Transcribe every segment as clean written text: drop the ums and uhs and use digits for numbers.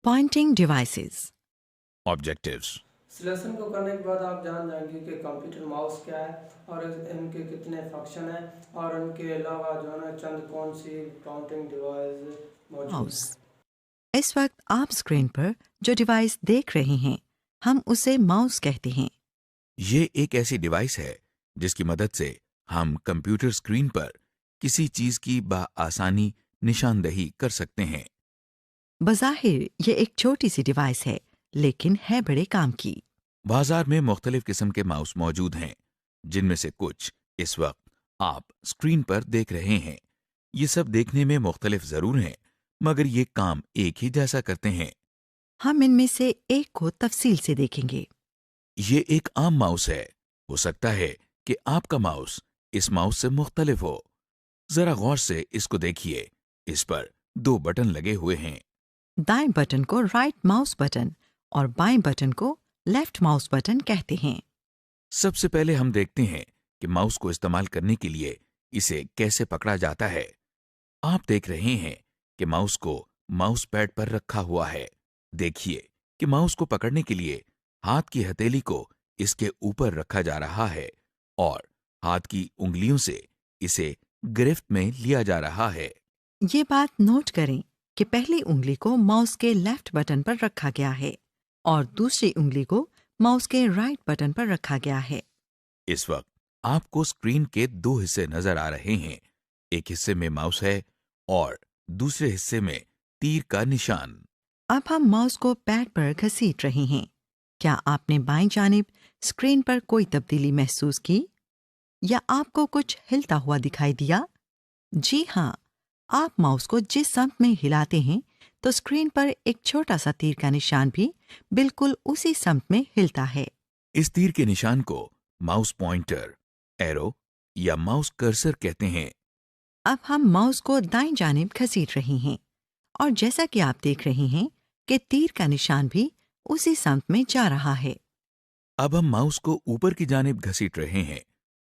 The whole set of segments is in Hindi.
Pointing devices. Objectives. इस लेसन को करने के बाद आप जान जाएंगे कि कंप्यूटर माउस क्या है और इनके कितने फंक्शन हैं और उनके अलावा जो है ना चंद कौन सी काउंटिंग डिवाइस मौजूद माउस। हैं। इस वक्त आप स्क्रीन पर जो डिवाइस देख रहे हैं हम उसे माउस कहते हैं। ये एक ऐसी डिवाइस है जिसकी मदद से हम कंप्यूटर स्क्रीन पर किसी चीज की बआसानी निशानदही कर सकते हैं। बज़ाहिर ये एक छोटी सी डिवाइस है लेकिन है बड़े काम की। बाजार में मुख्तलिफ किस्म के माउस मौजूद हैं, जिनमें से कुछ इस वक्त आप स्क्रीन पर देख रहे हैं। ये सब देखने में मुख्तलिफ जरूर हैं, मगर ये काम एक ही जैसा करते हैं। हम इनमें से एक को तफसील से देखेंगे। ये एक आम माउस है। हो सकता है कि आपका माउस इस माउस से मुख्तलिफ हो। जरा गौर से इसको देखिए। इस पर दो बटन लगे हुए हैं। दाएं बटन को राइट माउस बटन और बाएं बटन को लेफ्ट माउस बटन कहते हैं। सबसे पहले हम देखते हैं कि माउस को इस्तेमाल करने के लिए इसे कैसे पकड़ा जाता है। आप देख रहे हैं कि माउस को माउस पैड पर रखा हुआ है। देखिए कि माउस को पकड़ने के लिए हाथ की हथेली को इसके ऊपर रखा जा रहा है और हाथ की उंगलियों से इसे गिरफ्त में लिया जा रहा है। ये बात नोट करें कि पहली उंगली को माउस के लेफ्ट बटन पर रखा गया है और दूसरी उंगली को माउस के राइट बटन पर रखा गया है। इस वक्त आपको स्क्रीन के दो हिस्से नजर आ रहे हैं। एक हिस्से में माउस है और दूसरे हिस्से में तीर का निशान। अब हम माउस को पैड पर घसीट रहे हैं। क्या आपने बाईं जानिब स्क्रीन पर कोई तब्दीली महसूस की या आपको कुछ हिलता हुआ दिखाई दिया? जी हाँ, आप माउस को जिस समत में हिलाते हैं तो स्क्रीन पर एक छोटा सा तीर का निशान भी बिल्कुल उसी समत में हिलता है। इस तीर के निशान को माउस पॉइंटर, एरो या माउस कर्सर कहते हैं। अब हम माउस को दाईं जानिब घसीट रहे हैं और जैसा कि आप देख रहे हैं कि तीर का निशान भी उसी समत में जा रहा है। अब हम माउस को ऊपर की जानिब घसीट रहे हैं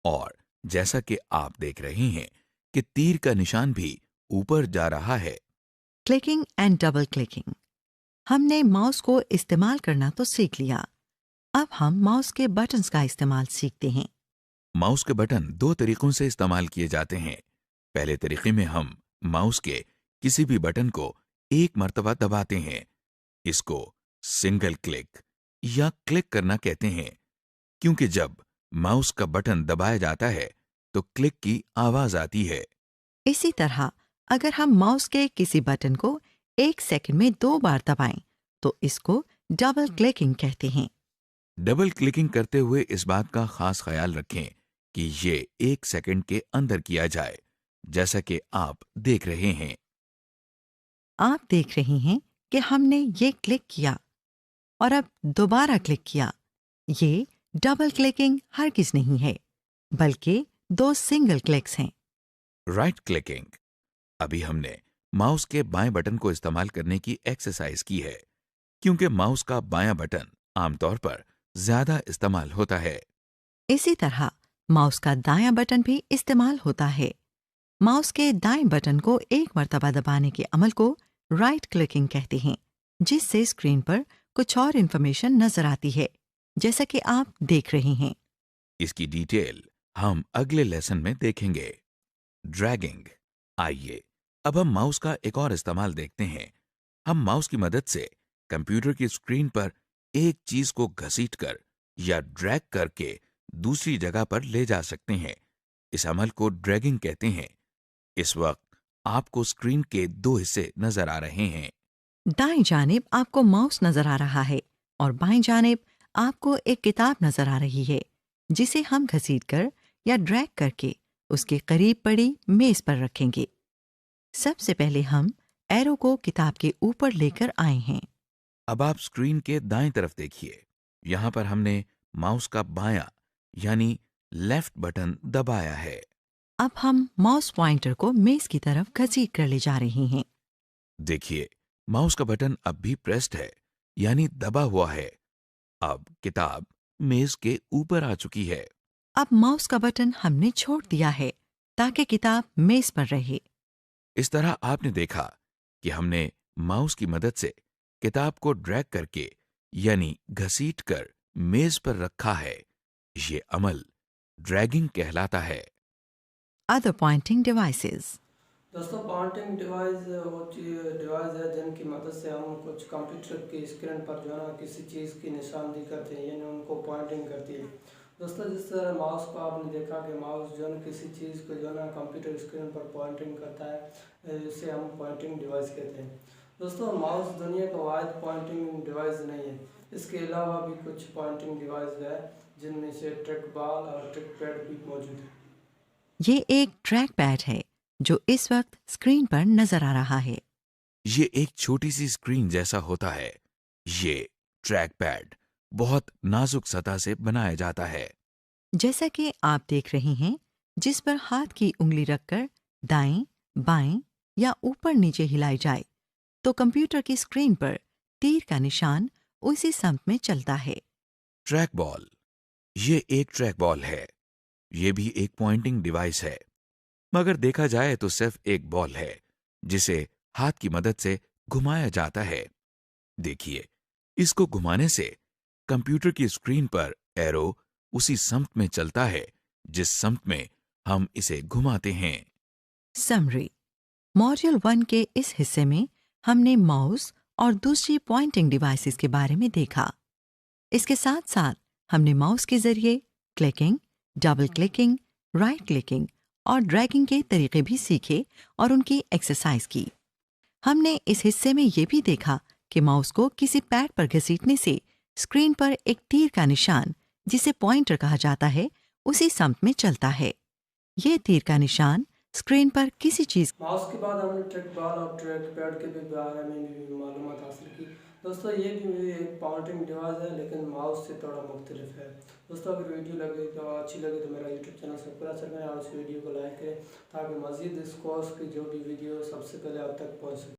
और जैसा कि आप देख रहे हैं कि तीर का निशान भी ऊपर जा रहा है। Clicking and double clicking. हमने माउस को इस्तेमाल करना तो सीख लिया। अब हम माउस के बटन्स का इस्तेमाल सीखते हैं। माउस के बटन दो तरीकों से इस्तेमाल किए जाते हैं। पहले तरीके में हम माउस के किसी भी बटन को एक मर्तबा दबाते हैं। इसको सिंगल क्लिक या क्लिक करना कहते हैं, क्योंकि जब माउस का बटन दबाया जाता है तो क्लिक की आवाज आती है। इसी तरह अगर हम माउस के किसी बटन को 1 सेकंड में 2 बार दबाएं तो इसको डबल क्लिकिंग कहते हैं। डबल क्लिकिंग करते हुए इस बात का खास ख्याल रखें कि ये 1 सेकंड के अंदर किया जाए, जैसा कि आप देख रहे हैं। आप देख रहे हैं कि हमने ये क्लिक किया और अब दोबारा क्लिक किया। ये डबल क्लिकिंग हरगिज नहीं है, बल्कि 2 सिंगल क्लिक्स हैं। Right clicking. अभी हमने माउस के बाएं बटन को इस्तेमाल करने की एक्सरसाइज की है, क्योंकि माउस का बायां बटन आमतौर पर ज्यादा इस्तेमाल होता है। इसी तरह माउस का दायां बटन भी इस्तेमाल होता है। माउस के दाएं बटन को एक मर्तबा दबाने के अमल को राइट क्लिकिंग कहते हैं, जिससे स्क्रीन पर कुछ और इंफॉर्मेशन नजर आती है, जैसा कि आप देख रहे हैं। इसकी डिटेल हम अगले लेसन में देखेंगे। ड्रैगिंग। आइए अब हम माउस का एक और इस्तेमाल देखते हैं। हम माउस की मदद से कंप्यूटर की स्क्रीन पर एक चीज को घसीटकर या ड्रैग करके दूसरी जगह पर ले जा सकते हैं। इस अमल को ड्रैगिंग कहते हैं। इस वक्त आपको स्क्रीन के दो हिस्से नजर आ रहे हैं। दाएं जानिब आपको माउस नजर आ रहा है और बाएं जानिब आपको एक किताब नजर आ रही है, जिसे हम घसीटकर या ड्रैग करके उसके करीब पड़ी मेज पर रखेंगे। सबसे पहले हम एरो को किताब के ऊपर लेकर आए हैं। अब आप स्क्रीन के दाएं तरफ देखिए। यहां पर हमने माउस का बायां यानी लेफ्ट बटन दबाया है। अब हम माउस पॉइंटर को मेज की तरफ घसीट कर ले जा रहे हैं। देखिए, माउस का बटन अब भी प्रेस्ड है, यानी दबा हुआ है। अब किताब मेज के ऊपर आ चुकी है। अब माउस का बटन हमने छोड़ दिया है ताकि किताब मेज पर रहे। इस तरह आपने देखा कि हमने माउस की मदद से किताब को ड्रैग करके यानी घसीट कर मेज पर रखा है, ये अमल ड्रैगिंग कहलाता है। Other pointing devices. दोस्तों पॉइंटिंग डिवाइस वो डिवाइस है जिनकी मदद से हम कुछ कंप्यूटर की स्क्रीन पर जो है ना किसी चीज़ की निशानदेही करते हैं, यानी उनको पॉइंटिंग करती है। दोस्तों जिस तरह माउस को आपने देखा कि माउस जो है ना किसी चीज़ को जो है ना कंप्यूटर स्क्रीन पर पॉइंटिंग करता है, इसे हम पॉइंटिंग डिवाइस कहते हैं। दोस्तों माउस दुनिया का वाहिद पॉइंटिंग डिवाइस नहीं है, इसके अलावा भी कुछ पॉइंटिंग डिवाइस है जिनमें से ट्रैक बॉल और ट्रैक पैड भी मौजूद है। ये एक ट्रैक पैड है जो इस वक्त स्क्रीन पर नजर आ रहा है। ये एक छोटी सी स्क्रीन जैसा होता है। ये ट्रैक पैड बहुत नाजुक सतह से बनाया जाता है। जैसा कि आप देख रहे हैं, जिस पर हाथ की उंगली रखकर दाएं, बाएं या ऊपर नीचे हिलाई जाए तो कंप्यूटर की स्क्रीन पर तीर का निशान उसी समत में चलता है। ट्रैक बॉल, ये एक ट्रैक बॉल है। ये भी एक पॉइंटिंग डिवाइस है, मगर देखा जाए तो सिर्फ एक बॉल है जिसे हाथ की मदद से घुमाया जाता है। देखिए, इसको घुमाने से कंप्यूटर की स्क्रीन पर एरो उसी समत में चलता है जिस समत में हम इसे घुमाते हैं। समरी। मॉड्यूल 1 के इस हिस्से में हमने माउस और दूसरी पॉइंटिंग डिवाइसेस के बारे में देखा। इसके साथ साथ हमने माउस के जरिए clicking, double clicking, right clicking और ड्रैगिंग के तरीके भी सीखे और उनकी एक्सरसाइज की। हमने इस हिस्से में ये भी देखा कि माउस को किसी पैड पर घसीटने से स्क्रीन पर एक तीर का निशान, जिसे पॉइंटर कहा जाता है, उसी समत में चलता है। ये तीर का निशान स्क्रीन पर किसी चीज माउस के बाद हमने ट्रैक बॉल और ट्रैक पैड के भी बारे में भी मालूमात हासिल की। दोस्तों ये भी एक पॉइंटिंग डिवाइस है लेकिन माउस से थोड़ा मुख्तलिफ है। दोस्तों अगर वीडियो लगे तो अच्छी लगे तो मेरा यूट्यूब चैनल सब्सक्राइब करें और इस वीडियो को लाइक करें ताकि मज़ीद इस कोर्स की जो भी वीडियो सबसे पहले आप तक पहुँच सके।